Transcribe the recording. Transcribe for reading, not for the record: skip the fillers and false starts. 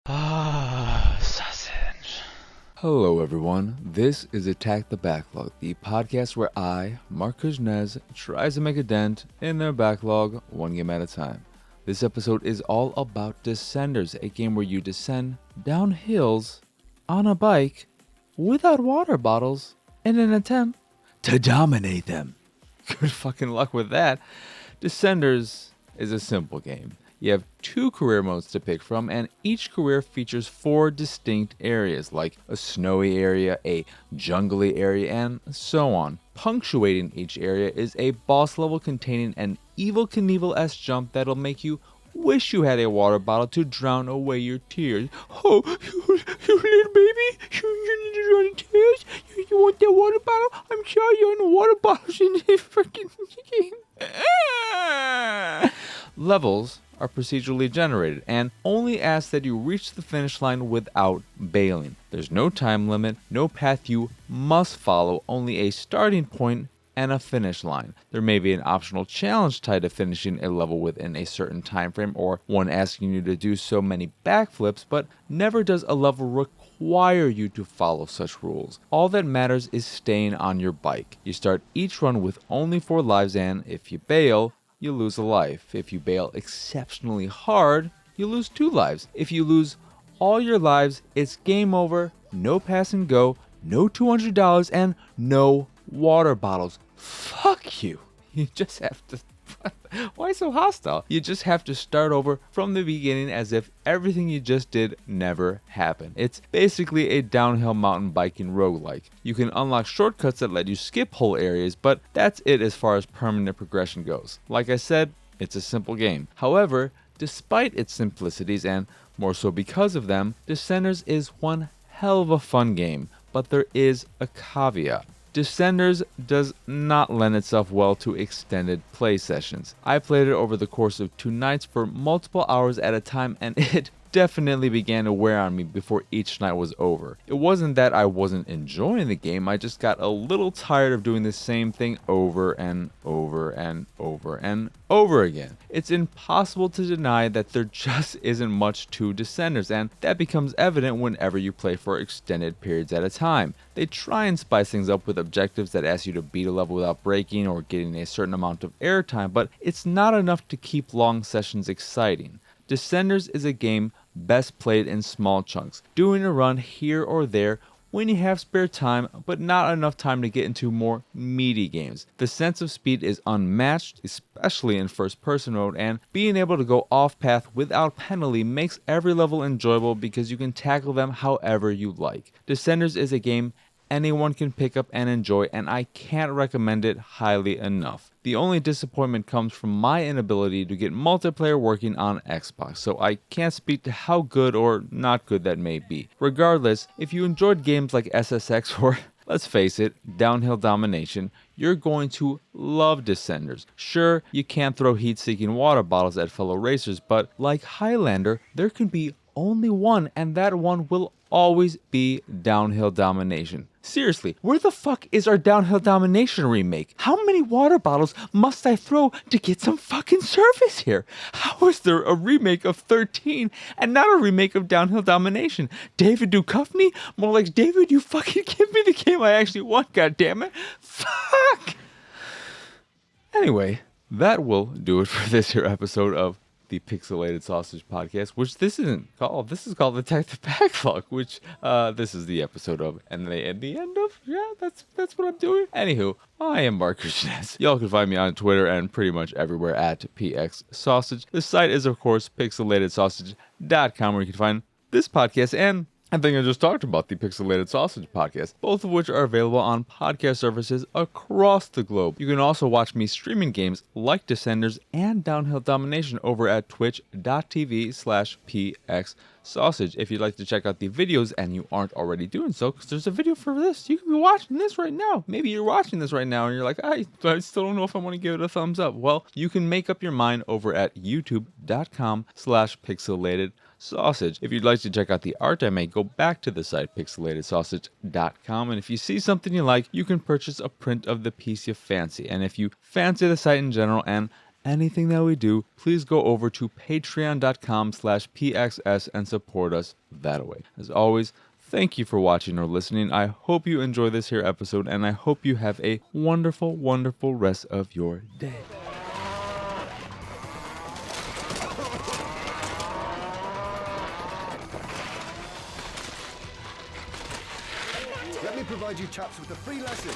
Sausage. Hello everyone, this is Attack the Backlog, the podcast where I, Mark Kuznez, tries to make a dent in their backlog one game at a time. This episode is all about Descenders, a game where you descend down hills on a bike without water bottles in an attempt to dominate them. Good fucking luck with that. Descenders is a simple game. You have 2 career modes to pick from, and each career features 4 distinct areas, like a snowy area, a jungly area, and so on. Punctuating each area is a boss level containing an Evel Knievel-esque jump that'll make you wish you had a water bottle to drown away your tears. Oh, you little baby, you need to drown tears? You want that water bottle? I'm sorry, you're in the water bottles in this freaking game. Levels are procedurally generated and only ask that you reach the finish line without bailing. There's no time limit, no path you must follow, only a starting point and a finish line. There may be an optional challenge tied to finishing a level within a certain time frame, or one asking you to do so many backflips, but never does a level require you to follow such rules. All that matters is staying on your bike. You start each run with only 4 lives, and if you bail, you lose a life. If you bail exceptionally hard, you lose 2 lives. If you lose all your lives, it's game over, no pass and go, no $200, and no water bottles. Fuck you. You just have to... Why so hostile? You just have to start over from the beginning as if everything you just did never happened. It's basically a downhill mountain biking roguelike. You can unlock shortcuts that let you skip whole areas, but that's it as far as permanent progression goes. Like I said, it's a simple game. However, despite its simplicities, and more so because of them, Descenders is one hell of a fun game, but there is a caveat. Descenders does not lend itself well to extended play sessions. I played it over the course of 2 nights for multiple hours at a time, and it definitely began to wear on me before each night was over. It wasn't that I wasn't enjoying the game, I just got a little tired of doing the same thing over and over and over and over again. It's impossible to deny that there just isn't much to Descenders, and that becomes evident whenever you play for extended periods at a time. They try and spice things up with objectives that ask you to beat a level without breaking or getting a certain amount of airtime, but it's not enough to keep long sessions exciting. Descenders is a game best played in small chunks, doing a run here or there when you have spare time, but not enough time to get into more meaty games. The sense of speed is unmatched, especially in first person mode, and being able to go off path without penalty makes every level enjoyable because you can tackle them however you like. Descenders is a game anyone can pick up and enjoy, and I can't recommend it highly enough. The only disappointment comes from my inability to get multiplayer working on Xbox, so I can't speak to how good or not good that may be. Regardless, if you enjoyed games like SSX or, let's face it, Downhill Domination, you're going to love Descenders. Sure, you can't throw heat-seeking water bottles at fellow racers, but like Highlander, there can be only one, and that one will always be Downhill Domination. Seriously, where the fuck is our Downhill Domination remake? How many water bottles must I throw to get some fucking service here? How is there a remake of 13 and not a remake of Downhill Domination? David Duchovny? More like, David, you fucking give me the game I actually want, goddammit. Fuck! Anyway, that will do it for this here episode of the Pixelated Sausage Podcast, which this isn't called. This is called Attack the Backlog, which this is the episode of, and the end of. Yeah, that's what I'm doing. Anywho, I am Mark Kuznez. Y'all can find me on Twitter and pretty much everywhere at PXSausage. The site is, of course, pixelatedsausage.com, where you can find this podcast and I think I just talked about the Pixelated Sausage Podcast, both of which are available on podcast services across the globe. You can also watch me streaming games like Descenders and Downhill Domination over at twitch.tv/pxsausage. If you'd like to check out the videos and you aren't already doing so, because there's a video for this, you can be watching this right now. Maybe you're watching this right now and you're like, I still don't know if I want to give it a thumbs up. Well, you can make up your mind over at youtube.com/pixelated sausage. If you'd like to check out the art I make, go back to the site pixelatedsausage.com, and if you see something you like, you can purchase a print of the piece you fancy. And if you fancy the site in general and anything that we do, please go over to patreon.com/pxs and support us that way. As always, thank you for watching or listening. I hope you enjoy this here episode, and I hope you have a wonderful, wonderful rest of your day. Let me provide you chaps with a free lesson.